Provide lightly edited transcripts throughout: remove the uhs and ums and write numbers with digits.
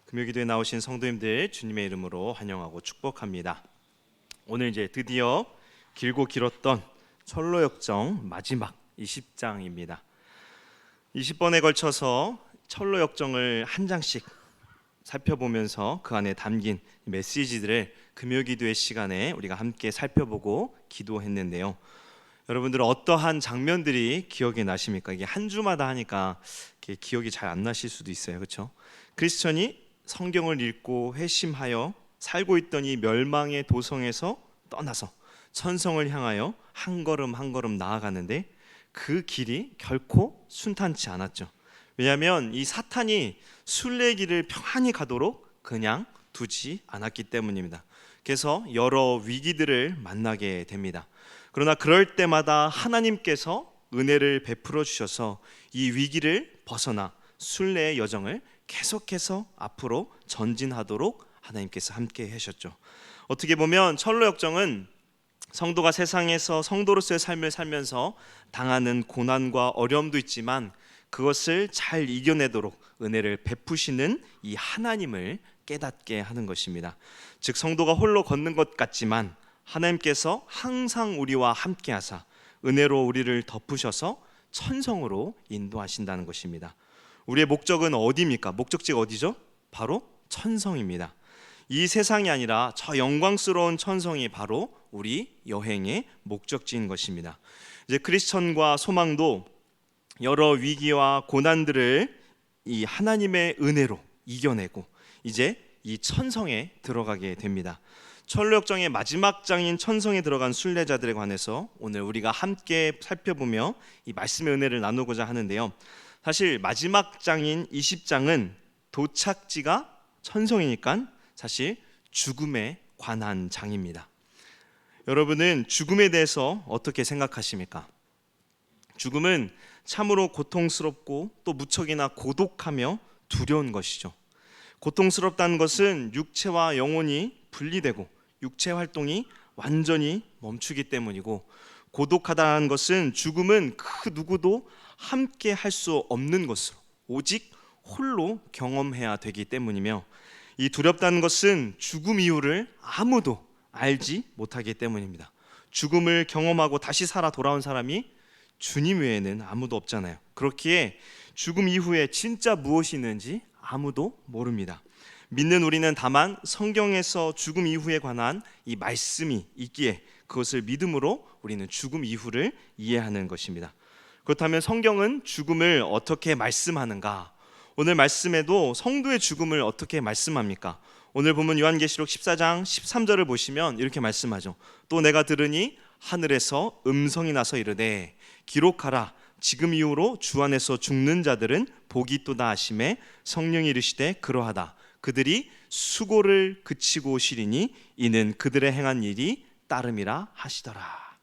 금요기도에 나오신 성도님들 주님의 이름으로 환영하고 축복합니다. 오늘 이제 드디어 길고 길었던 철로역정 마지막 20장입니다. 20번에 걸쳐서 철로역정을 한 장씩 살펴보면서 그 안에 담긴 메시지들을 금요기도의 시간에 우리가 함께 살펴보고 기도했는데요. 여러분들은 어떠한 장면들이 기억이 나십니까? 이게 한 주마다 하니까 기억이 잘 안 나실 수도 있어요. 그렇죠? 크리스천이 성경을 읽고 회심하여 살고 있던 이 멸망의 도성에서 떠나서 천성을 향하여 한 걸음 한 걸음 나아가는데 그 길이 결코 순탄치 않았죠. 왜냐하면 이 사탄이 순례길을 평안히 가도록 그냥 두지 않았기 때문입니다. 그래서 여러 위기들을 만나게 됩니다. 그러나 그럴 때마다 하나님께서 은혜를 베풀어 주셔서 이 위기를 벗어나 순례의 여정을 계속해서 앞으로 전진하도록 하나님께서 함께 하셨죠. 어떻게 보면 철로역정은 성도가 세상에서 성도로서의 삶을 살면서 당하는 고난과 어려움도 있지만 그것을 잘 이겨내도록 은혜를 베푸시는 이 하나님을 깨닫게 하는 것입니다. 즉 성도가 홀로 걷는 것 같지만 하나님께서 항상 우리와 함께 하사 은혜로 우리를 덮으셔서 천성으로 인도하신다는 것입니다. 우리의 목적은 어디입니까? 목적지가 어디죠? 바로 천성입니다. 이 세상이 아니라 저 영광스러운 천성이 바로 우리 여행의 목적지인 것입니다. 이제 크리스천과 소망도 여러 위기와 고난들을 이 하나님의 은혜로 이겨내고 이제 이 천성에 들어가게 됩니다. 철로역정의 마지막 장인 천성에 들어간 순례자들에 관해서 오늘 우리가 함께 살펴보며 이 말씀의 은혜를 나누고자 하는데요. 사실 마지막 장인 20장은 도착지가 천성이니까 사실 죽음에 관한 장입니다. 여러분은 죽음에 대해서 어떻게 생각하십니까? 죽음은 참으로 고통스럽고 또 무척이나 고독하며 두려운 것이죠. 고통스럽다는 것은 육체와 영혼이 분리되고 육체 활동이 완전히 멈추기 때문이고, 고독하다는 것은 죽음은 그 누구도 함께 할 수 없는 것으로 오직 홀로 경험해야 되기 때문이며, 이 두렵다는 것은 죽음 이유를 아무도 알지 못하기 때문입니다. 죽음을 경험하고 다시 살아 돌아온 사람이 주님 외에는 아무도 없잖아요. 그렇기에 죽음 이후에 진짜 무엇이 있는지 아무도 모릅니다. 믿는 우리는 다만 성경에서 죽음 이후에 관한 이 말씀이 있기에 그것을 믿음으로 우리는 죽음 이후를 이해하는 것입니다. 그렇다면 성경은 죽음을 어떻게 말씀하는가? 오늘 말씀에도 성도의 죽음을 어떻게 말씀합니까? 오늘 보면 요한계시록 14장 13절을 보시면 이렇게 말씀하죠. 또 내가 들으니 하늘에서 음성이 나서 이르되 기록하라. 지금 이후로 주 안에서 죽는 자들은 복이 있도다 하시매 성령이 이르시되 그러하다. 그들이 수고를 그치고 오시리니 이는 그들의 행한 일이 따름이라 하시더라.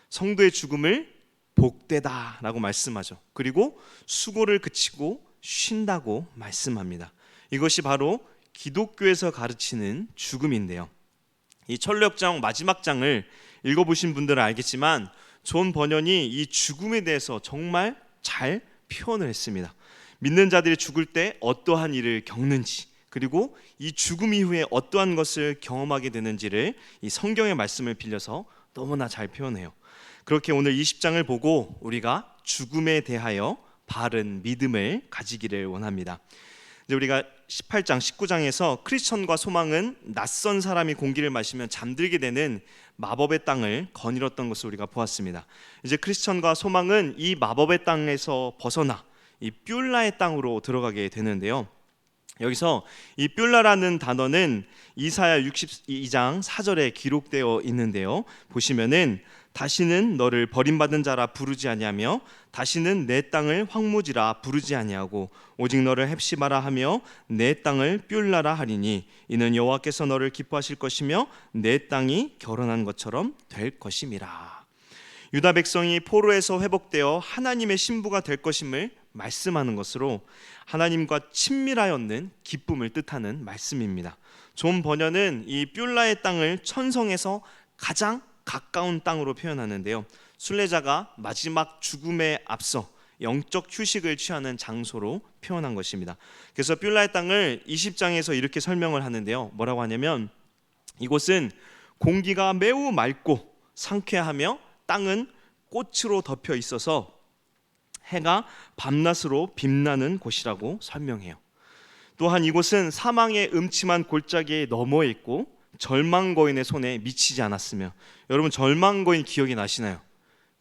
성도의 죽음을 복되다 라고 말씀하죠. 그리고 수고를 그치고 쉰다고 말씀합니다. 이것이 바로 기독교에서 가르치는 죽음인데요. 이 철로역정 마지막 장을 읽어보신 분들은 알겠지만 존 버년이 이 죽음에 대해서 정말 잘 표현을 했습니다. 믿는 자들이 죽을 때 어떠한 일을 겪는지, 그리고 이 죽음 이후에 어떠한 것을 경험하게 되는지를 이 성경의 말씀을 빌려서 너무나 잘 표현해요. 그렇게 오늘 20장을 보고 우리가 죽음에 대하여 바른 믿음을 가지기를 원합니다. 이제 우리가 18장, 19장에서 크리스천과 소망은 낯선 사람이 공기를 마시면 잠들게 되는 마법의 땅을 거닐었던 것을 우리가 보았습니다. 이제 크리스천과 소망은 이 마법의 땅에서 벗어나 이 뷸라의 땅으로 들어가게 되는데요. 여기서 이 뷸라라는 단어는 이사야 62장 4절에 기록되어 있는데요. 보시면은 다시는 너를 버림받은 자라 부르지 아니하며 다시는 내 땅을 황무지라 부르지 아니하고 오직 너를 헵시바라 하며 내 땅을 뷸라라 하리니 이는 여호와께서 너를 기뻐하실 것이며 내 땅이 결혼한 것처럼 될 것임이라. 유다 백성이 포로에서 회복되어 하나님의 신부가 될 것임을 말씀하는 것으로 하나님과 친밀하였는 기쁨을 뜻하는 말씀입니다. 존 버년은 이 뷸라의 땅을 천성에서 가장 가까운 땅으로 표현하는데요. 순례자가 마지막 죽음에 앞서 영적 휴식을 취하는 장소로 표현한 것입니다. 그래서 뷸라의 땅을 20장에서 이렇게 설명을 하는데요. 뭐라고 하냐면 이곳은 공기가 매우 맑고 상쾌하며 땅은 꽃으로 덮여 있어서 해가 밤낮으로 빛나는 곳이라고 설명해요. 또한 이곳은 사망의 음침한 골짜기에 넘어 있고 절망거인의 손에 미치지 않았으며, 여러분 절망거인 기억이 나시나요?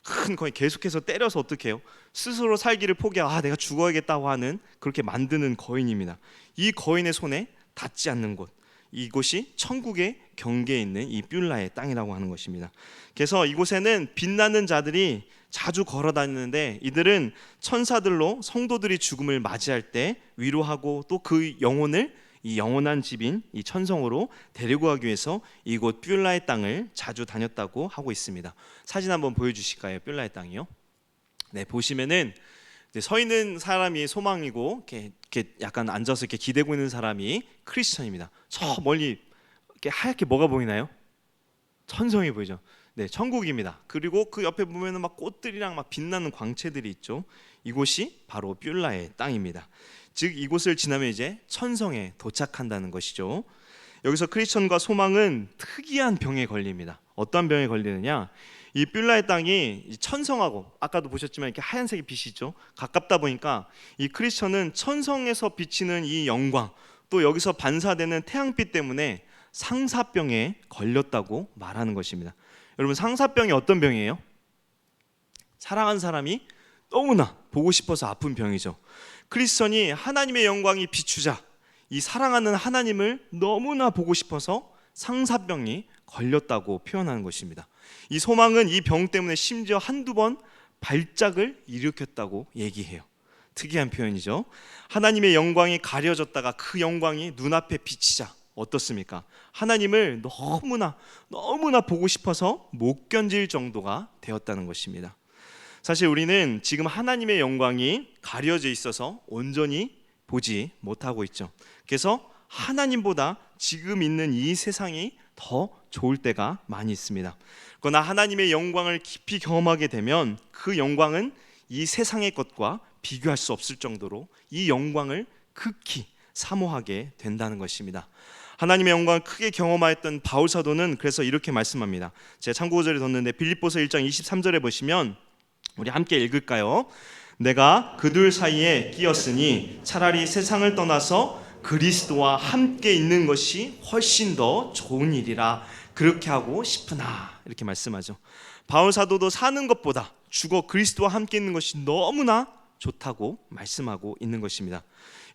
큰 거인 계속해서 때려서 어떻게 해요? 스스로 살기를 포기하고 내가 죽어야겠다고 하는, 그렇게 만드는 거인입니다. 이 거인의 손에 닿지 않는 곳, 이곳이 천국의 경계에 있는 이 뷸라의 땅이라고 하는 것입니다. 그래서 이곳에는 빛나는 자들이 자주 걸어 다니는데, 이들은 천사들로 성도들이 죽음을 맞이할 때 위로하고 또 그 영혼을 이 영원한 집인 이 천성으로 데리고 가기 위해서 이곳 뷸라의 땅을 자주 다녔다고 하고 있습니다. 사진 한번 보여주실까요? 뷸라의 땅이요. 네, 보시면은 서 있는 사람이 소망이고, 이렇게 약간 앉아서 이렇게 기대고 있는 사람이 크리스천입니다. 저 멀리 이렇게 하얗게 뭐가 보이나요? 천성이 보이죠. 네, 천국입니다. 그리고 그 옆에 보면은 막 꽃들이랑 막 빛나는 광채들이 있죠. 이곳이 바로 뷸라의 땅입니다. 즉 이곳을 지나면 이제 천성에 도착한다는 것이죠. 여기서 크리스천과 소망은 특이한 병에 걸립니다. 어떤 병에 걸리느냐? 이 뷸라의 땅이 천성하고, 아까도 보셨지만 이렇게 하얀색의 빛이 있죠. 가깝다 보니까 이 크리스천은 천성에서 비치는 이 영광, 또 여기서 반사되는 태양빛 때문에 상사병에 걸렸다고 말하는 것입니다. 여러분, 상사병이 어떤 병이에요? 사랑하는 사람이 너무나 보고 싶어서 아픈 병이죠. 크리스천이 하나님의 영광이 비추자 이 사랑하는 하나님을 너무나 보고 싶어서 상사병이 걸렸다고 표현하는 것입니다. 이 소망은 이 병 때문에 심지어 한두 번 발작을 일으켰다고 얘기해요. 특이한 표현이죠. 하나님의 영광이 가려졌다가 그 영광이 눈앞에 비치자 어떻습니까? 하나님을 너무나 보고 싶어서 못 견딜 정도가 되었다는 것입니다. 사실 우리는 지금 하나님의 영광이 가려져 있어서 온전히 보지 못하고 있죠. 그래서 하나님보다 지금 있는 이 세상이 더 좋을 때가 많이 있습니다. 그러나 하나님의 영광을 깊이 경험하게 되면 그 영광은 이 세상의 것과 비교할 수 없을 정도로 이 영광을 극히 사모하게 된다는 것입니다. 하나님의 영광을 크게 경험하였던 바울 사도는 그래서 이렇게 말씀합니다. 제가 참고 구절에 뒀는데 빌립보서 1장 23절에 보시면 우리 함께 읽을까요? 내가 그들 사이에 끼었으니 차라리 세상을 떠나서 그리스도와 함께 있는 것이 훨씬 더 좋은 일이라 그렇게 하고 싶으나, 이렇게 말씀하죠. 바울 사도도 사는 것보다 죽어 그리스도와 함께 있는 것이 너무나 좋다고 말씀하고 있는 것입니다.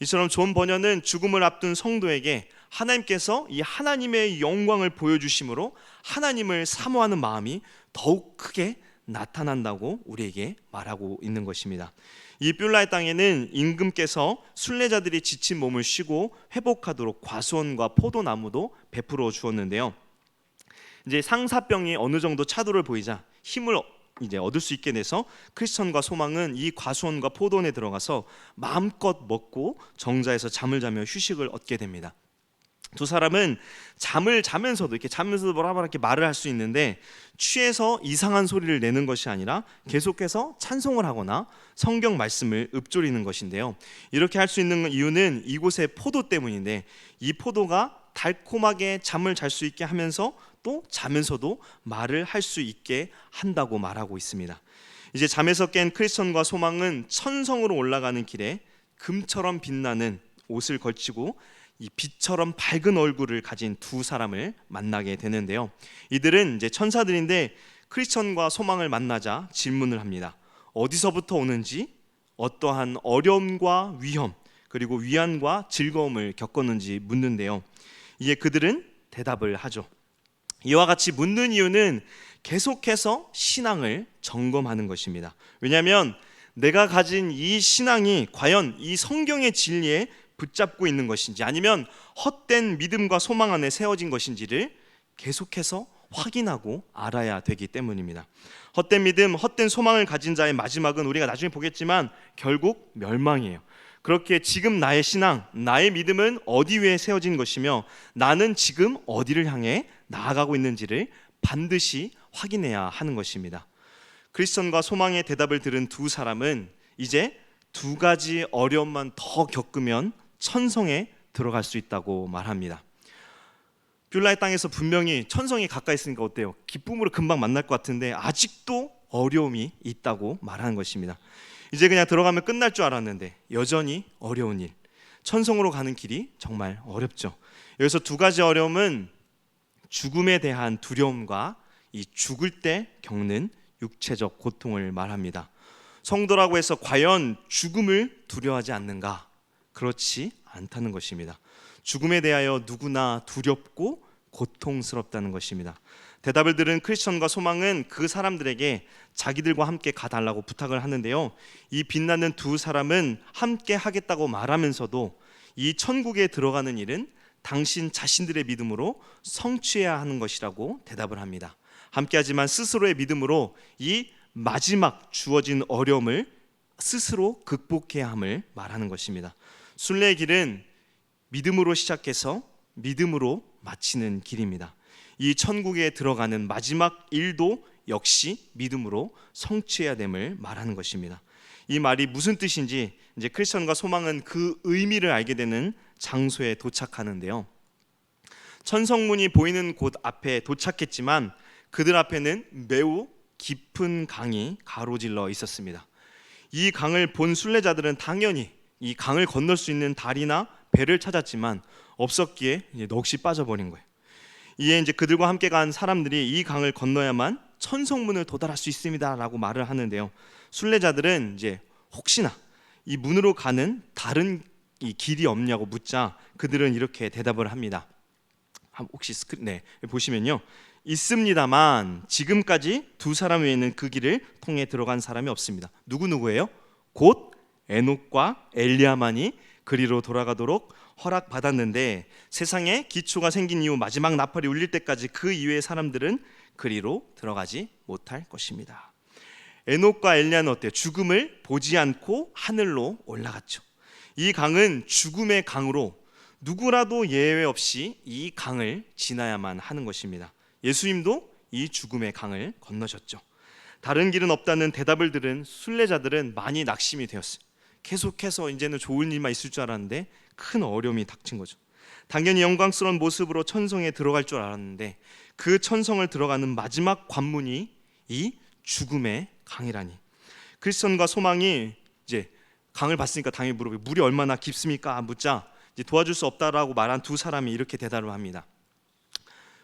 이처럼 존 버녀는 죽음을 앞둔 성도에게 하나님께서 이 하나님의 영광을 보여주심으로 하나님을 사모하는 마음이 더욱 크게 나타난다고 우리에게 말하고 있는 것입니다. 이 뷸라의 땅에는 임금께서 순례자들이 지친 몸을 쉬고 회복하도록 과수원과 포도나무도 베풀어 주었는데요. 이제 상사병이 어느 정도 차도를 보이자 힘을 이제 얻을 수 있게 돼서 크리스천과 소망은 이 과수원과 포도원에 들어가서 마음껏 먹고 정자에서 잠을 자며 휴식을 얻게 됩니다. 두 사람은 잠을 자면서도 이렇게 자면서도 뭐라고 이렇게 말을 할 수 있는데, 취해서 이상한 소리를 내는 것이 아니라 계속해서 찬송을 하거나 성경 말씀을 읊조리는 것인데요. 이렇게 할 수 있는 이유는 이곳의 포도 때문인데, 이 포도가 달콤하게 잠을 잘 수 있게 하면서 또 자면서도 말을 할 수 있게 한다고 말하고 있습니다. 이제 잠에서 깬 크리스천과 소망은 천성으로 올라가는 길에 금처럼 빛나는 옷을 걸치고 이 빛처럼 밝은 얼굴을 가진 두 사람을 만나게 되는데요. 이들은 이제 천사들인데 크리스천과 소망을 만나자 질문을 합니다. 어디서부터 오는지, 어떠한 어려움과 위험, 그리고 위안과 즐거움을 겪었는지 묻는데요. 이에 그들은 대답을 하죠. 이와 같이 묻는 이유는 계속해서 신앙을 점검하는 것입니다. 왜냐하면 내가 가진 이 신앙이 과연 이 성경의 진리에 붙잡고 있는 것인지, 아니면 헛된 믿음과 소망 안에 세워진 것인지를 계속해서 확인하고 알아야 되기 때문입니다. 헛된 믿음, 헛된 소망을 가진 자의 마지막은 우리가 나중에 보겠지만 결국 멸망이에요. 그렇게 지금 나의 신앙, 나의 믿음은 어디 위에 세워진 것이며 나는 지금 어디를 향해 나아가고 있는지를 반드시 확인해야 하는 것입니다. 크리스천과 소망의 대답을 들은 두 사람은 이제 두 가지 어려움만 더 겪으면 천성에 들어갈 수 있다고 말합니다. 뷸라의 땅에서 분명히 천성이 가까이 있으니까 어때요? 기쁨으로 금방 만날 것 같은데 아직도 어려움이 있다고 말하는 것입니다. 이제 그냥 들어가면 끝날 줄 알았는데 여전히 어려운 일, 천성으로 가는 길이 정말 어렵죠. 여기서 두 가지 어려움은 죽음에 대한 두려움과 이 죽을 때 겪는 육체적 고통을 말합니다. 성도라고 해서 과연 죽음을 두려워하지 않는가? 그렇지 않다는 것입니다. 죽음에 대하여 누구나 두렵고 고통스럽다는 것입니다. 대답을 들은 크리스천과 소망은 그 사람들에게 자기들과 함께 가달라고 부탁을 하는데요, 이 빛나는 두 사람은 함께 하겠다고 말하면서도 이 천국에 들어가는 일은 당신 자신들의 믿음으로 성취해야 하는 것이라고 대답을 합니다. 함께하지만 스스로의 믿음으로 이 마지막 주어진 어려움을 스스로 극복해야 함을 말하는 것입니다. 순례의 길은 믿음으로 시작해서 믿음으로 마치는 길입니다. 이 천국에 들어가는 마지막 일도 역시 믿음으로 성취해야 됨을 말하는 것입니다. 이 말이 무슨 뜻인지 이제 크리스천과 소망은 그 의미를 알게 되는 장소에 도착하는데요, 천성문이 보이는 곳 앞에 도착했지만 그들 앞에는 매우 깊은 강이 가로질러 있었습니다. 이 강을 본 순례자들은 당연히 이 강을 건널 수 있는 다리나 배를 찾았지만 없었기에 넋이 빠져버린 거예요. 이에 이제 그들과 함께 간 사람들이 이 강을 건너야만 천성문을 도달할 수 있습니다라고 말을 하는데요, 순례자들은 이제 혹시나 이 문으로 가는 다른 이 길이 없냐고 묻자 그들은 이렇게 대답을 합니다. 혹시 보시면요, 있습니다만 지금까지 두 사람 외에는 그 길을 통해 들어간 사람이 없습니다. 누구예요? 곧 에녹과 엘리야만이 그리로 돌아가도록 허락받았는데 세상에 기초가 생긴 이후 마지막 나팔이 울릴 때까지 그 이외의 사람들은 그리로 들어가지 못할 것입니다. 에녹과 엘리야는 어때요? 죽음을 보지 않고 하늘로 올라갔죠. 이 강은 죽음의 강으로 누구라도 예외 없이 이 강을 지나야만 하는 것입니다. 예수님도 이 죽음의 강을 건너셨죠. 다른 길은 없다는 대답을 들은 순례자들은 많이 낙심이 되었어요. 계속해서 이제는 좋은 일만 있을 줄 알았는데 큰 어려움이 닥친 거죠. 당연히 영광스러운 모습으로 천성에 들어갈 줄 알았는데 그 천성을 들어가는 마지막 관문이 이 죽음의 강이라니. 크리스천과 소망이 이제 강을 봤으니까 당연히 물어보고 물이 얼마나 깊습니까? 묻자 이제 도와줄 수 없다라고 말한 두 사람이 이렇게 대답을 합니다.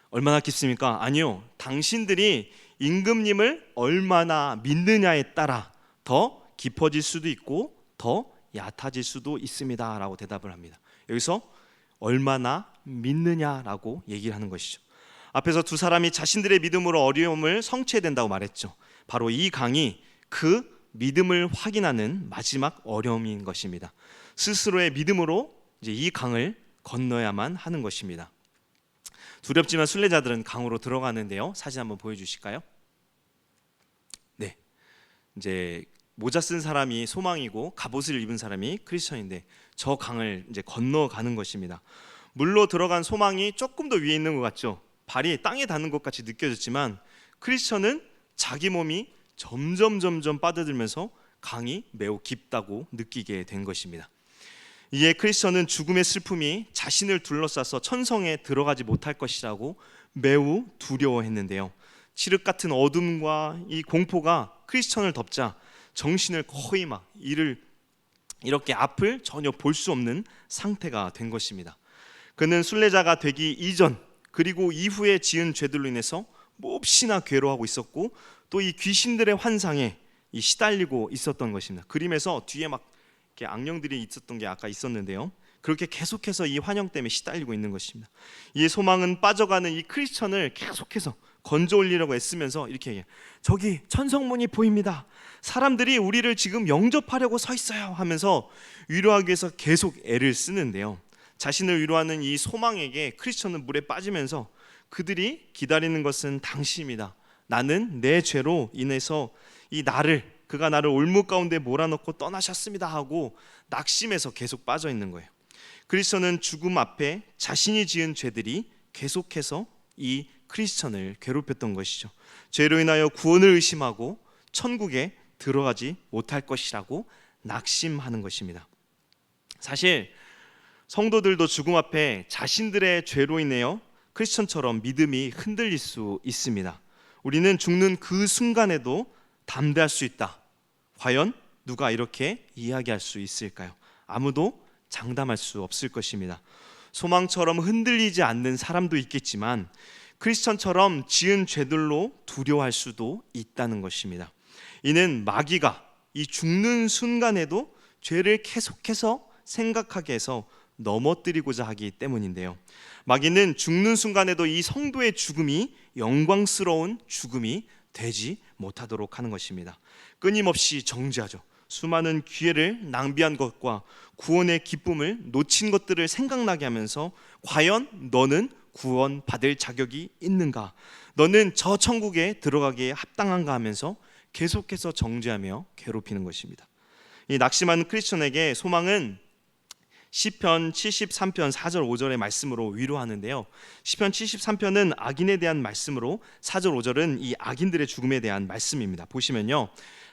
얼마나 깊습니까? 아니요, 당신들이 임금님을 얼마나 믿느냐에 따라 더 깊어질 수도 있고 더 얕아질 수도 있습니다 라고 대답을 합니다. 여기서 얼마나 믿느냐라고 얘기를 하는 것이죠. 앞에서 두 사람이 자신들의 믿음으로 어려움을 성취해야 된다고 말했죠. 바로 이 강이 그 믿음을 확인하는 마지막 어려움인 것입니다. 스스로의 믿음으로 이제 이 강을 건너야만 하는 것입니다. 두렵지만 순례자들은 강으로 들어가는데요, 사진 한번 보여주실까요? 네, 이제 모자 쓴 사람이 소망이고 갑옷을 입은 사람이 크리스천인데 저 강을 이제 건너가는 것입니다. 물로 들어간 소망이 조금 더 위에 있는 것 같죠. 발이 땅에 닿는 것 같이 느껴졌지만 크리스천은 자기 몸이 점점 빠져들면서 강이 매우 깊다고 느끼게 된 것입니다. 이에 크리스천은 죽음의 슬픔이 자신을 둘러싸서 천성에 들어가지 못할 것이라고 매우 두려워했는데요, 칠흑 같은 어둠과 이 공포가 크리스천을 덮자 정신을 거의 막 이렇게 앞을 전혀 볼 수 없는 상태가 된 것입니다. 그는 순례자가 되기 이전 그리고 이후에 지은 죄들로 인해서 몹시나 괴로워하고 있었고 또 이 귀신들의 환상에 시달리고 있었던 것입니다. 그림에서 뒤에 막 이렇게 악령들이 있었던 게 아까 있었는데요, 그렇게 계속해서 이 환영 때문에 시달리고 있는 것입니다. 이 소망은 빠져가는 이 크리스천을 계속해서 건져 올리려고 애쓰면서 이렇게 얘기해요. 저기 천성문이 보입니다. 사람들이 우리를 지금 영접하려고 서 있어요 하면서 위로하기 위해서 계속 애를 쓰는데요, 자신을 위로하는 이 소망에게 크리스천은 물에 빠지면서 그들이 기다리는 것은 당신입니다. 나는 내 죄로 인해서 그가 나를 올무 가운데 몰아넣고 떠나셨습니다 하고 낙심해서 계속 빠져 있는 거예요. 크리스천은 죽음 앞에 자신이 지은 죄들이 계속해서 이 크리스천을 괴롭혔던 것이죠. 죄로 인하여 구원을 의심하고 천국에 들어가지 못할 것이라고 낙심하는 것입니다. 사실 성도들도 죽음 앞에 자신들의 죄로 인하여 크리스천처럼 믿음이 흔들릴 수 있습니다. 우리는 죽는 그 순간에도 담대할 수 있다. 과연 누가 이렇게 이야기할 수 있을까요? 아무도 장담할 수 없을 것입니다. 소망처럼 흔들리지 않는 사람도 있겠지만 크리스천처럼 지은 죄들로 두려워할 수도 있다는 것입니다. 이는 마귀가 이 죽는 순간에도 죄를 계속해서 생각하게 해서 넘어뜨리고자 하기 때문인데요. 마귀는 죽는 순간에도 이 성도의 죽음이 영광스러운 죽음이 되지 못하도록 하는 것입니다. 끊임없이 정죄하죠. 수많은 기회를 낭비한 것과 구원의 기쁨을 놓친 것들을 생각나게 하면서 과연 너는 구원받을 자격이 있는가? 너는 저 천국에 들어가기에 합당한가 하면서 계속해서 정죄하며 괴롭히는 것입니다. 이 낙심하는 크리스천에게 소망은 시편 73편 4절 5절의 말씀으로 위로하는데요. 시편 73편은 악인에 대한 말씀으로 4절 5절은 이 악인들의 죽음에 대한 말씀입니다. 보시면요,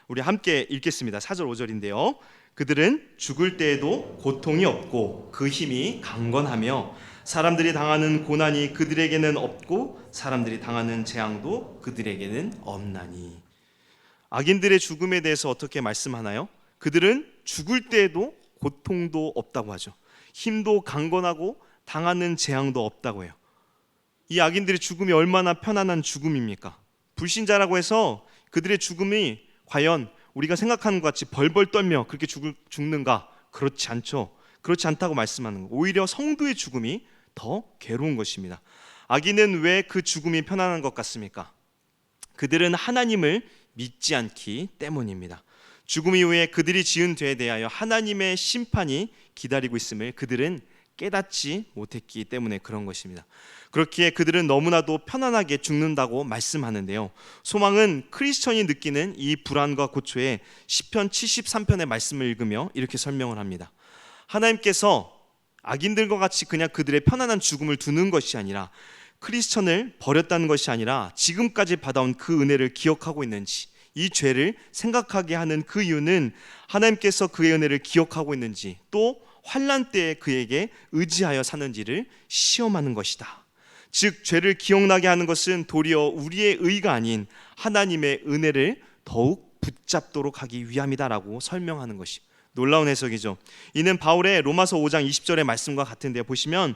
우리 함께 읽겠습니다. 4절 5절인데요. 그들은 죽을 때에도 고통이 없고 그 힘이 강건하며 사람들이 당하는 고난이 그들에게는 없고 사람들이 당하는 재앙도 그들에게는 없나니. 악인들의 죽음에 대해서 어떻게 말씀하나요? 그들은 죽을 때에도 고통도 없다고 하죠. 힘도 강건하고 당하는 재앙도 없다고 해요. 이 악인들의 죽음이 얼마나 편안한 죽음입니까? 불신자라고 해서 그들의 죽음이 과연 우리가 생각하는 것 같이 벌벌 떨며 그렇게 죽는가? 그렇지 않죠. 그렇지 않다고 말씀하는 거. 오히려 성도의 죽음이 더 괴로운 것입니다. 악인은 왜 그 죽음이 편안한 것 같습니까? 그들은 하나님을 믿지 않기 때문입니다. 죽음 이후에 그들이 지은 죄에 대하여 하나님의 심판이 기다리고 있음을 그들은 깨닫지 못했기 때문에 그런 것입니다. 그렇기에 그들은 너무나도 편안하게 죽는다고 말씀하는데요. 소망은 크리스천이 느끼는 이 불안과 고초에 시편 73편의 말씀을 읽으며 이렇게 설명을 합니다. 하나님께서 악인들과 같이 그냥 그들의 편안한 죽음을 두는 것이 아니라 크리스천을 버렸다는 것이 아니라 지금까지 받아온 그 은혜를 기억하고 있는지, 이 죄를 생각하게 하는 그 이유는 하나님께서 그의 은혜를 기억하고 있는지, 또 환난 때에 그에게 의지하여 사는지를 시험하는 것이다. 즉 죄를 기억나게 하는 것은 도리어 우리의 의가 아닌 하나님의 은혜를 더욱 붙잡도록 하기 위함이다라고 설명하는 것이 놀라운 해석이죠. 이는 바울의 로마서 5장 20절의 말씀과 같은데 보시면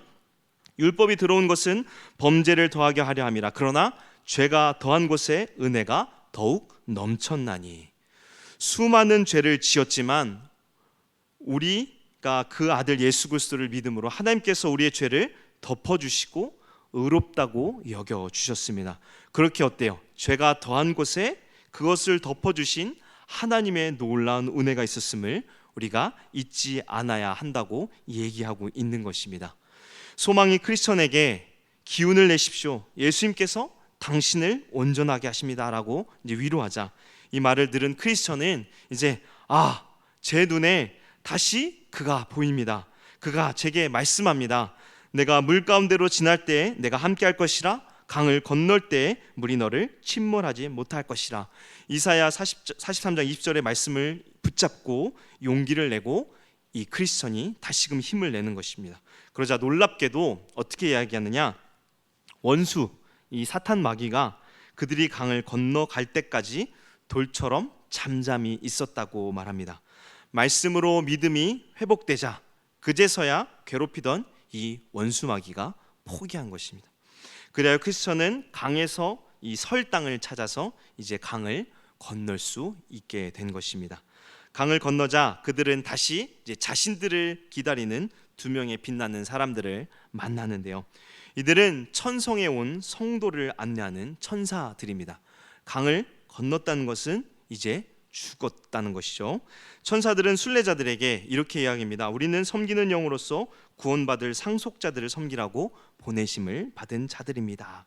율법이 들어온 것은 범죄를 더하게 하려 함이라. 그러나 죄가 더한 곳에 은혜가 더욱 넘쳤나니. 수많은 죄를 지었지만 우리가 그 아들 예수 그리스도를 믿음으로 하나님께서 우리의 죄를 덮어주시고 의롭다고 여겨주셨습니다. 그렇게 어때요? 죄가 더한 곳에 그것을 덮어주신 하나님의 놀라운 은혜가 있었음을 우리가 잊지 않아야 한다고 얘기하고 있는 것입니다. 소망이 크리스천에게 기운을 내십시오. 예수님께서 당신을 온전하게 하십니다라고 이제 위로하자. 이 말을 들은 크리스천은 이제 제 눈에 다시 그가 보입니다. 그가 제게 말씀합니다. 내가 물 가운데로 지날 때에 내가 함께 할 것이라. 강을 건널 때에 물이 너를 침몰하지 못할 것이라. 이사야 43장 20절의 말씀을 붙잡고 용기를 내고 이 크리스천이 다시금 힘을 내는 것입니다. 그러자 놀랍게도 어떻게 이야기하느냐, 원수 이 사탄 마귀가 그들이 강을 건너갈 때까지 돌처럼 잠잠히 있었다고 말합니다. 말씀으로 믿음이 회복되자 그제서야 괴롭히던 이 원수 마귀가 포기한 것입니다. 그래야 크리스천은 강에서 이 설 땅을 찾아서 이제 강을 건널 수 있게 된 것입니다. 강을 건너자 그들은 다시 이제 자신들을 기다리는 두 명의 빛나는 사람들을 만나는데요. 이들은 천성에 온 성도를 안내하는 천사들입니다. 강을 건넜다는 것은 이제 죽었다는 것이죠. 천사들은 순례자들에게 이렇게 이야기합니다. 우리는 섬기는 영으로서 구원받을 상속자들을 섬기라고 보내심을 받은 자들입니다.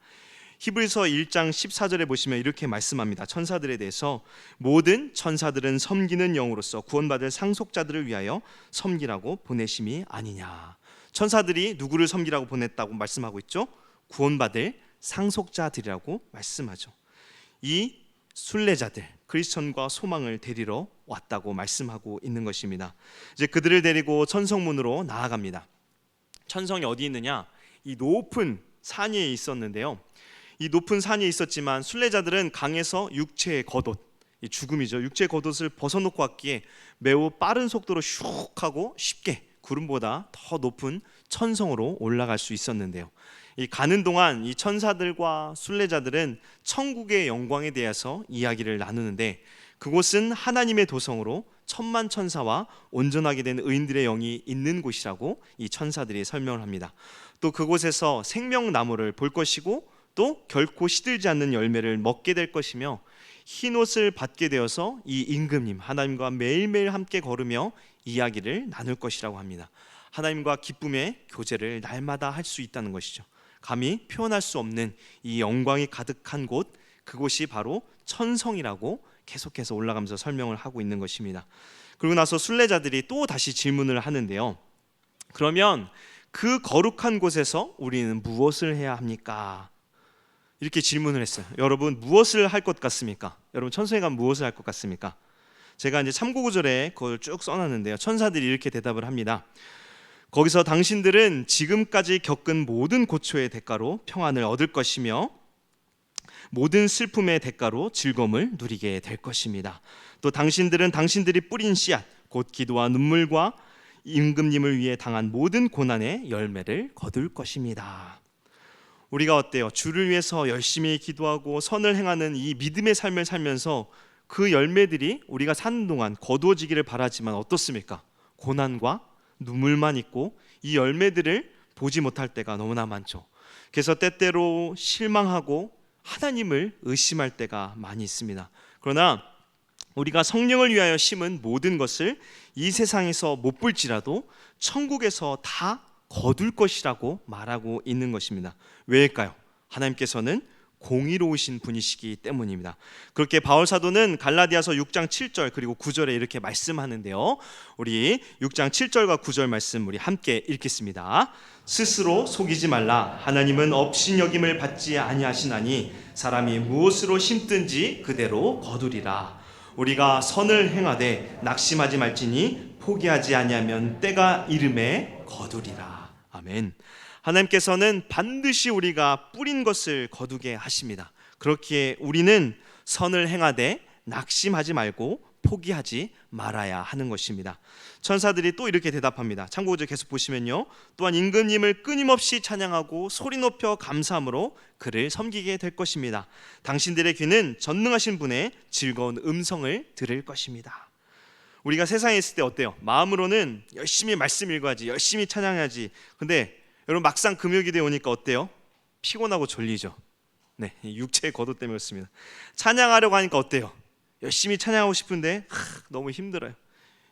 히브리서 1장 14절에 보시면 이렇게 말씀합니다. 천사들에 대해서 모든 천사들은 섬기는 영으로서 구원받을 상속자들을 위하여 섬기라고 보내심이 아니냐. 천사들이 누구를 섬기라고 보냈다고 말씀하고 있죠? 구원받을 상속자들이라고 말씀하죠. 이 순례자들, 크리스천과 소망을 데리러 왔다고 말씀하고 있는 것입니다. 이제 그들을 데리고 천성문으로 나아갑니다. 천성이 어디 있느냐? 이 높은 산 위에 있었는데요. 이 높은 산이 있었지만 순례자들은 강에서 육체의 겉옷, 이 죽음이죠. 육체의 겉옷을 벗어놓고 왔기에 매우 빠른 속도로 슉 하고 쉽게 구름보다 더 높은 천성으로 올라갈 수 있었는데요. 이 가는 동안 이 천사들과 순례자들은 천국의 영광에 대해서 이야기를 나누는데, 그곳은 하나님의 도성으로 천만 천사와 온전하게 된 의인들의 영이 있는 곳이라고 이 천사들이 설명을 합니다. 또 그곳에서 생명나무를 볼 것이고 또 결코 시들지 않는 열매를 먹게 될 것이며 흰 옷을 받게 되어서 이 임금님 하나님과 매일매일 함께 걸으며 이야기를 나눌 것이라고 합니다. 하나님과 기쁨의 교제를 날마다 할 수 있다는 것이죠. 감히 표현할 수 없는 이 영광이 가득한 곳, 그곳이 바로 천성이라고 계속해서 올라가면서 설명을 하고 있는 것입니다. 그리고 나서 순례자들이 또 다시 질문을 하는데요. 그러면 그 거룩한 곳에서 우리는 무엇을 해야 합니까? 이렇게 질문을 했어요. 여러분, 무엇을 할 것 같습니까? 여러분, 천성에 가면 무엇을 할 것 같습니까? 제가 이제 참고구절에 그걸 쭉 써놨는데요. 천사들이 이렇게 대답을 합니다. 거기서 당신들은 지금까지 겪은 모든 고초의 대가로 평안을 얻을 것이며 모든 슬픔의 대가로 즐거움을 누리게 될 것입니다. 또 당신들은 당신들이 뿌린 씨앗, 곧 기도와 눈물과 임금님을 위해 당한 모든 고난의 열매를 거둘 것입니다. 우리가 어때요? 주를 위해서 열심히 기도하고 선을 행하는 이 믿음의 삶을 살면서 그 열매들이 우리가 사는 동안 거두어지기를 바라지만 어떻습니까? 고난과 눈물만 있고 이 열매들을 보지 못할 때가 너무나 많죠. 그래서 때때로 실망하고 하나님을 의심할 때가 많이 있습니다. 그러나 우리가 성령을 위하여 심은 모든 것을 이 세상에서 못 볼지라도 천국에서 다 거둘 것이라고 말하고 있는 것입니다. 왜일까요? 하나님께서는 공의로우신 분이시기 때문입니다. 그렇게 바울 사도는 갈라디아서 6장 7절 그리고 9절에 이렇게 말씀하는데요. 우리 6장 7절과 9절 말씀 우리 함께 읽겠습니다. 스스로 속이지 말라. 하나님은 업신여김을 받지 아니하시나니 사람이 무엇으로 심든지 그대로 거두리라. 우리가 선을 행하되 낙심하지 말지니 포기하지 아니하면 때가 이름에 거두리라. 아멘. 하나님께서는 반드시 우리가 뿌린 것을 거두게 하십니다. 그렇기에 우리는 선을 행하되 낙심하지 말고 포기하지 말아야 하는 것입니다. 천사들이 또 이렇게 대답합니다. 참고구절 계속 보시면요. 또한 임금님을 끊임없이 찬양하고 소리 높여 감사함으로 그를 섬기게 될 것입니다. 당신들의 귀는 전능하신 분의 즐거운 음성을 들을 것입니다. 우리가 세상에 있을 때 어때요? 마음으로는 열심히 말씀 읽어야지, 열심히 찬양해야지. 근데 여러분 막상 금요기도에 오니까 어때요? 피곤하고 졸리죠. 네, 육체의 거도 때문에 그렇습니다. 찬양하려고 하니까 어때요? 열심히 찬양하고 싶은데 너무 힘들어요.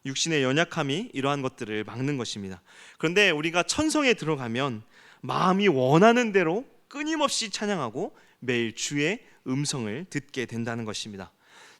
육신의 연약함이 이러한 것들을 막는 것입니다. 그런데 우리가 천성에 들어가면 마음이 원하는 대로 끊임없이 찬양하고 매일 주의 음성을 듣게 된다는 것입니다.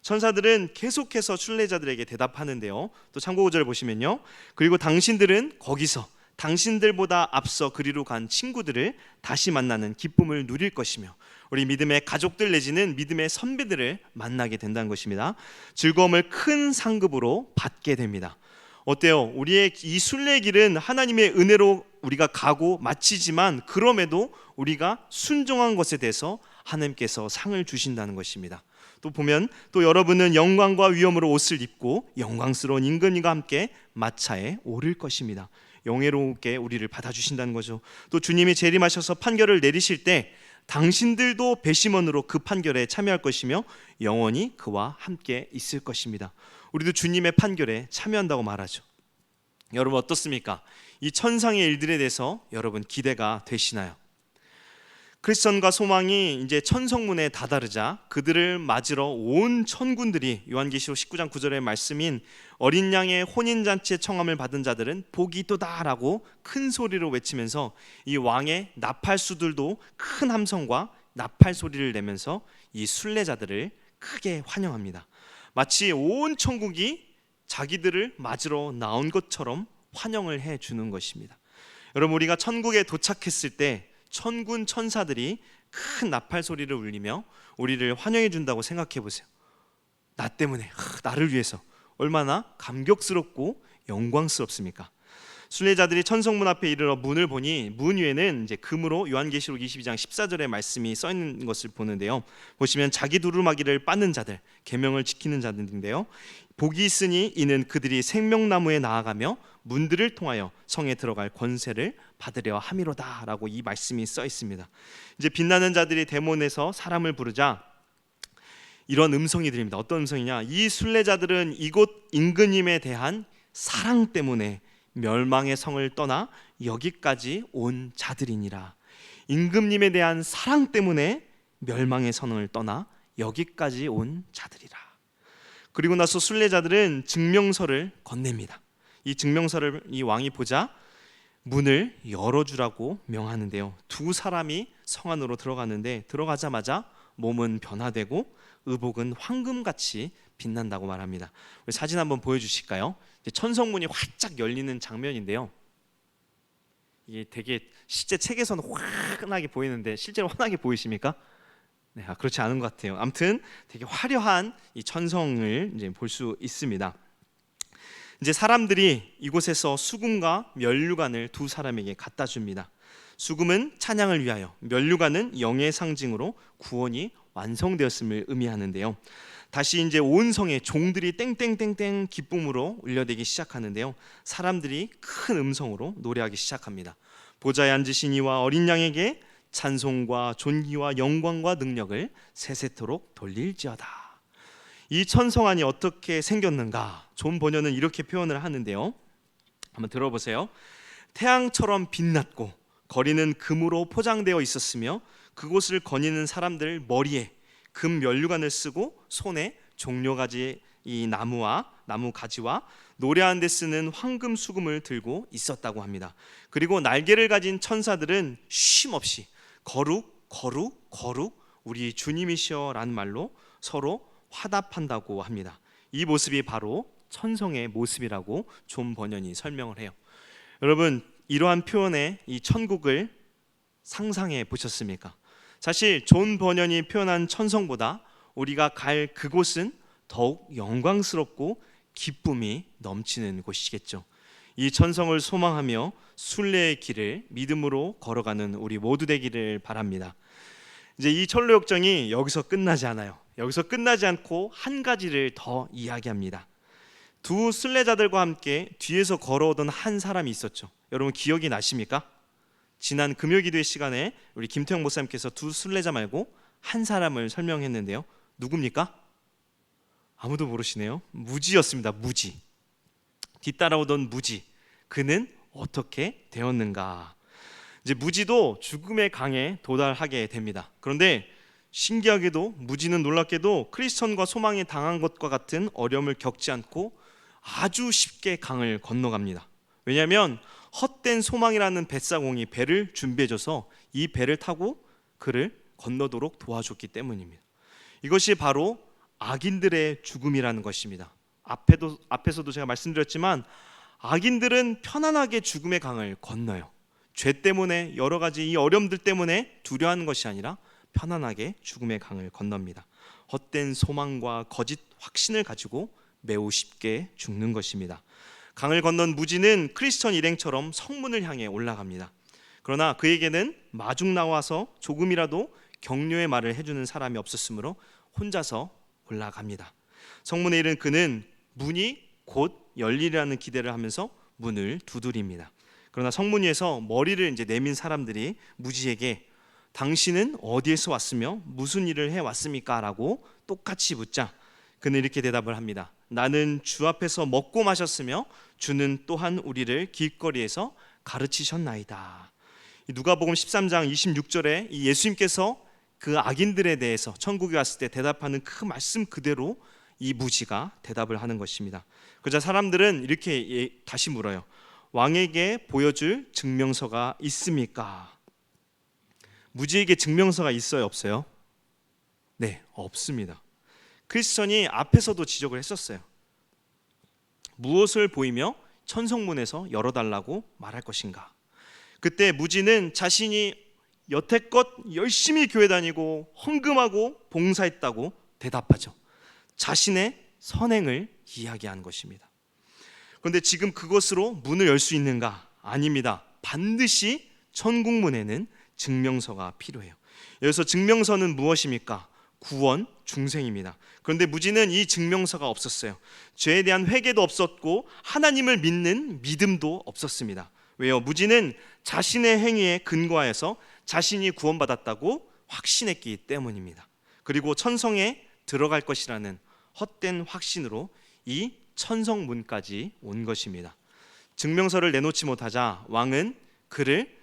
천사들은 계속해서 순례자들에게 대답하는데요. 또 참고구절 보시면요. 그리고 당신들은 거기서 당신들보다 앞서 그리로 간 친구들을 다시 만나는 기쁨을 누릴 것이며 우리 믿음의 가족들 내지는 믿음의 선배들을 만나게 된다는 것입니다. 즐거움을 큰 상급으로 받게 됩니다. 어때요? 우리의 이 순례의 길은 하나님의 은혜로 우리가 가고 마치지만 그럼에도 우리가 순종한 것에 대해서 하나님께서 상을 주신다는 것입니다. 또 보면 또 여러분은 영광과 위엄으로 옷을 입고 영광스러운 임금님과 함께 마차에 오를 것입니다. 영예롭게 우리를 받아주신다는 거죠. 또 주님이 재림하셔서 판결을 내리실 때 당신들도 배심원으로 그 판결에 참여할 것이며 영원히 그와 함께 있을 것입니다. 우리도 주님의 판결에 참여한다고 말하죠. 여러분 어떻습니까? 이 천상의 일들에 대해서 여러분 기대가 되시나요? 크리스천과 소망이 이제 천성문에 다다르자 그들을 맞으러 온 천군들이 요한계시록 19장 9절의 말씀인 어린 양의 혼인잔치의 청함을 받은 자들은 복이 있도다라고 큰 소리로 외치면서 이 왕의 나팔수들도 큰 함성과 나팔 소리를 내면서 이 순례자들을 크게 환영합니다. 마치 온 천국이 자기들을 맞으러 나온 것처럼 환영을 해주는 것입니다. 여러분 우리가 천국에 도착했을 때 천군 천사들이 큰 나팔 소리를 울리며 우리를 환영해 준다고 생각해 보세요. 나 때문에, 나를 위해서 얼마나 감격스럽고 영광스럽습니까? 순례자들이 천성문 앞에 이르러 문을 보니 문 위에는 이제 금으로 요한계시록 22장 14절의 말씀이 써 있는 것을 보는데요. 보시면 자기 두루마기를 빻는 자들, 계명을 지키는 자들인데요. 복이 있으니 이는 그들이 생명나무에 나아가며 문들을 통하여 성에 들어갈 권세를 받으려 함이로다라고 이 말씀이 써 있습니다. 이제 빛나는 자들이 대문에서 사람을 부르자 이런 음성이 들립니다. 어떤 음성이냐? 이 순례자들은 이곳 임금님에 대한 사랑 때문에 멸망의 성을 떠나 여기까지 온 자들이니라. 임금님에 대한 사랑 때문에 멸망의 성을 떠나 여기까지 온 자들이라. 그리고 나서 순례자들은 증명서를 건넵니다. 이 증명서를 이 왕이 보자 문을 열어주라고 명하는데요. 두 사람이 성 안으로 들어가는데 들어가자마자 몸은 변화되고 의복은 황금같이 빛난다고 말합니다. 사진 한번 보여주실까요? 천성문이 활짝 열리는 장면인데요. 이게 되게 실제 책에서는 환하게 보이는데 실제로 환하게 보이십니까? 네, 그렇지 않은 것 같아요. 아무튼 되게 화려한 이 천성을 이제 볼 수 있습니다. 이제 사람들이 이곳에서 수금과 면류관을 두 사람에게 갖다 줍니다. 수금은 찬양을 위하여, 면류관은 영의 상징으로 구원이 완성되었음을 의미하는데요. 다시 이제 온 성에 종들이 땡땡땡땡 기쁨으로 울려대기 시작하는데요. 사람들이 큰 음성으로 노래하기 시작합니다. 보좌에 앉으신 이와 어린 양에게 찬송과 존귀와 영광과 능력을 세세토록 돌릴지어다. 이 천성안이 어떻게 생겼는가? 존 번연은 이렇게 표현을 하는데요. 한번 들어보세요. 태양처럼 빛났고 거리는 금으로 포장되어 있었으며 그곳을 거니는 사람들 머리에 금 면류관을 쓰고 손에 종려가지 이 나무 가지와 노래하는 데 쓰는 황금 수금을 들고 있었다고 합니다. 그리고 날개를 가진 천사들은 쉼없이 거룩 거룩 거룩 우리 주님이시여라는 말로 서로 화답한다고 합니다. 이 모습이 바로 천성의 모습이라고 존 번연이 설명을 해요. 여러분, 이러한 표현의 이 천국을 상상해 보셨습니까? 사실 존 번연이 표현한 천성보다 우리가 갈 그곳은 더욱 영광스럽고 기쁨이 넘치는 곳이겠죠. 이 천성을 소망하며 순례의 길을 믿음으로 걸어가는 우리 모두 되기를 바랍니다. 이제 이 천로역정이 여기서 끝나지 않아요. 여기서 끝나지 않고 한 가지를 더 이야기합니다. 두 순례자들과 함께 뒤에서 걸어오던 한 사람이 있었죠. 여러분 기억이 나십니까? 지난 금요기도의 시간에 우리 김태형 목사님께서 두 순례자 말고 한 사람을 설명했는데요. 누굽니까? 아무도 모르시네요. 무지였습니다. 무지. 뒤따라오던 무지. 그는 어떻게 되었는가? 이제 무지도 죽음의 강에 도달하게 됩니다. 그런데 신기하게도 무지는 놀랍게도 크리스천과 소망에 당한 것과 같은 어려움을 겪지 않고 아주 쉽게 강을 건너갑니다. 왜냐하면 헛된 소망이라는 뱃사공이 배를 준비해줘서 이 배를 타고 그를 건너도록 도와줬기 때문입니다. 이것이 바로 악인들의 죽음이라는 것입니다. 앞에서도 제가 말씀드렸지만 악인들은 편안하게 죽음의 강을 건너요. 죄 때문에 여러 가지 이 어려움들 때문에 두려워하는 것이 아니라 편안하게 죽음의 강을 건넙니다. 헛된 소망과 거짓 확신을 가지고 매우 쉽게 죽는 것입니다. 강을 건넌 무지는 크리스천 일행처럼 성문을 향해 올라갑니다. 그러나 그에게는 마중 나와서 조금이라도 격려의 말을 해주는 사람이 없었으므로 혼자서 올라갑니다. 성문에 이른 그는 문이 곧 열리리라는 기대를 하면서 문을 두드립니다. 그러나 성문 위에서 머리를 이제 내민 사람들이 무지에게 당신은 어디에서 왔으며 무슨 일을 해왔습니까? 라고 똑같이 묻자 그는 이렇게 대답을 합니다. 나는 주 앞에서 먹고 마셨으며 주는 또한 우리를 길거리에서 가르치셨나이다. 누가복음 13장 26절에 이 예수님께서 그 악인들에 대해서 천국에 갔을 때 대답하는 그 말씀 그대로 이 무지가 대답을 하는 것입니다. 그러자 사람들은 이렇게 다시 물어요. 왕에게 보여줄 증명서가 있습니까? 무지에게 증명서가 있어요, 없어요? 네, 없습니다. 크리스천이 앞에서도 지적을 했었어요. 무엇을 보이며 천성문에서 열어달라고 말할 것인가? 그때 무지는 자신이 여태껏 열심히 교회 다니고 헌금하고 봉사했다고 대답하죠. 자신의 선행을 이야기한 것입니다. 그런데 지금 그것으로 문을 열 수 있는가? 아닙니다. 반드시 천국문에는 증명서가 필요해요. 여기서 증명서는 무엇입니까? 구원, 중생입니다. 그런데 무지는 이 증명서가 없었어요. 죄에 대한 회개도 없었고 하나님을 믿는 믿음도 없었습니다. 왜요? 무지는 자신의 행위에 근거하여서 자신이 구원받았다고 확신했기 때문입니다. 그리고 천성에 들어갈 것이라는 헛된 확신으로 이 천성문까지 온 것입니다. 증명서를 내놓지 못하자 왕은 그를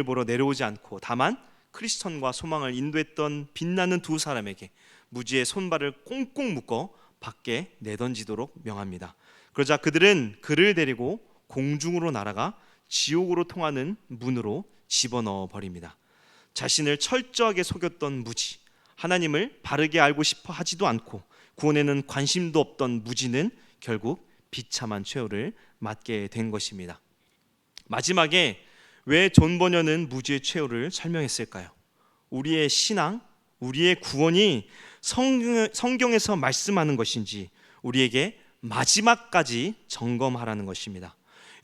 보러 내려오지 않고 다만 크리스천과 소망을 인도했던 빛나는 두 사람에게 무지의 손발을 꽁꽁 묶어 밖에 내던지도록 명합니다. 그러자 그들은 그를 데리고 공중으로 날아가 지옥으로 통하는 문으로 집어넣어 버립니다. 자신을 철저하게 속였던 무지, 하나님을 바르게 알고 싶어 하지도 않고 구원에는 관심도 없던 무지는 결국 비참한 최후를 맞게 된 것입니다. 마지막에 왜 존 버녀는 무지의 최후를 설명했을까요? 우리의 신앙, 우리의 구원이 성경에서 말씀하는 것인지 우리에게 마지막까지 점검하라는 것입니다.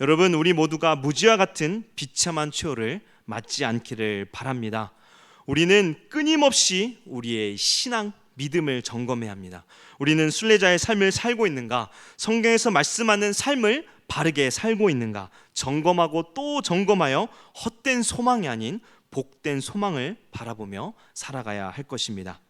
여러분, 우리 모두가 무지와 같은 비참한 최후를 맞지 않기를 바랍니다. 우리는 끊임없이 우리의 신앙, 믿음을 점검해야 합니다. 우리는 순례자의 삶을 살고 있는가? 성경에서 말씀하는 삶을 바르게 살고 있는가? 점검하고 또 점검하여 헛된 소망이 아닌 복된 소망을 바라보며 살아가야 할 것입니다.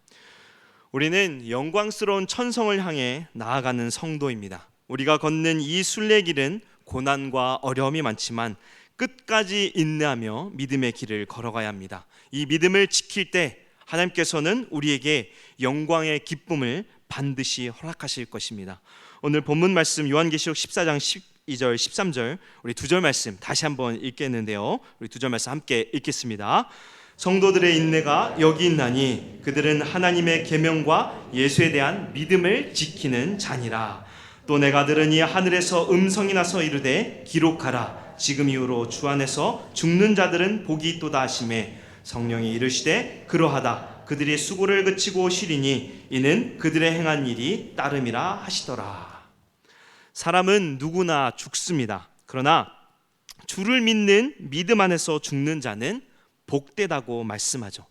우리는 영광스러운 천성을 향해 나아가는 성도입니다. 우리가 걷는 이 순례길은 고난과 어려움이 많지만 끝까지 인내하며 믿음의 길을 걸어가야 합니다. 이 믿음을 지킬 때 하나님께서는 우리에게 영광의 기쁨을 반드시 허락하실 것입니다. 오늘 본문 말씀 요한계시록 14장 12절 13절 우리 두 절 말씀 다시 한번 읽겠는데요. 우리 두 절 말씀 함께 읽겠습니다. 성도들의 인내가 여기 있나니 그들은 하나님의 계명과 예수에 대한 믿음을 지키는 자니라. 또 내가 들으니 하늘에서 음성이 나서 이르되 기록하라. 지금 이후로 주 안에서 죽는 자들은 복이 있도다 하시매 성령이 이르시되 그러하다. 그들이 수고를 그치고 쉬리니 이는 그들의 행한 일이 따름이라 하시더라. 사람은 누구나 죽습니다. 그러나 주를 믿는 믿음 안에서 죽는 자는 복되다고 말씀하죠.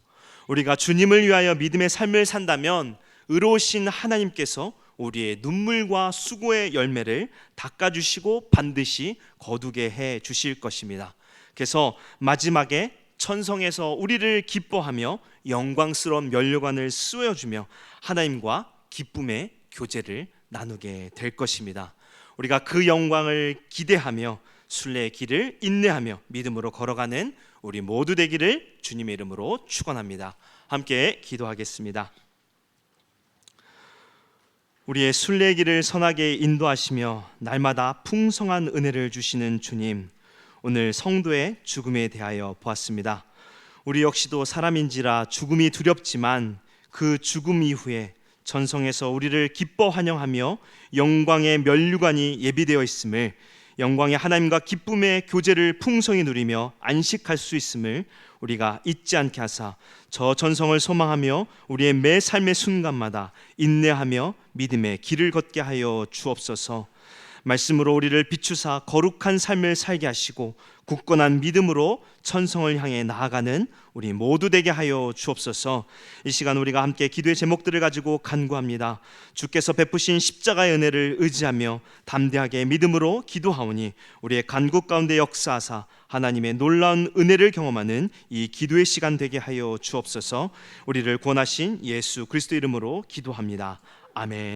우리가 주님을 위하여 믿음의 삶을 산다면 의로우신 하나님께서 우리의 눈물과 수고의 열매를 닦아주시고 반드시 거두게 해 주실 것입니다. 그래서 마지막에 천성에서 우리를 기뻐하며 영광스러운 면류관을 씌워주며 하나님과 기쁨의 교제를 나누게 될 것입니다. 우리가 그 영광을 기대하며 순례의 길을 인내하며 믿음으로 걸어가는 우리 모두 되기를 주님의 이름으로 축원합니다. 함께 기도하겠습니다. 우리의 순례의 길을 선하게 인도하시며 날마다 풍성한 은혜를 주시는 주님, 오늘 성도의 죽음에 대하여 보았습니다. 우리 역시도 사람인지라 죽음이 두렵지만 그 죽음 이후에 전성에서 우리를 기뻐 환영하며 영광의 면류관이 예비되어 있음을, 영광의 하나님과 기쁨의 교제를 풍성히 누리며 안식할 수 있음을 우리가 잊지 않게 하사 저 전성을 소망하며 우리의 매 삶의 순간마다 인내하며 믿음의 길을 걷게 하여 주옵소서. 말씀으로 우리를 비추사 거룩한 삶을 살게 하시고 굳건한 믿음으로 천성을 향해 나아가는 우리 모두 되게 하여 주옵소서. 이 시간 우리가 함께 기도의 제목들을 가지고 간구합니다. 주께서 베푸신 십자가의 은혜를 의지하며 담대하게 믿음으로 기도하오니 우리의 간구 가운데 역사하사 하나님의 놀라운 은혜를 경험하는 이 기도의 시간 되게 하여 주옵소서. 우리를 구원하신 예수 그리스도 이름으로 기도합니다. 아멘.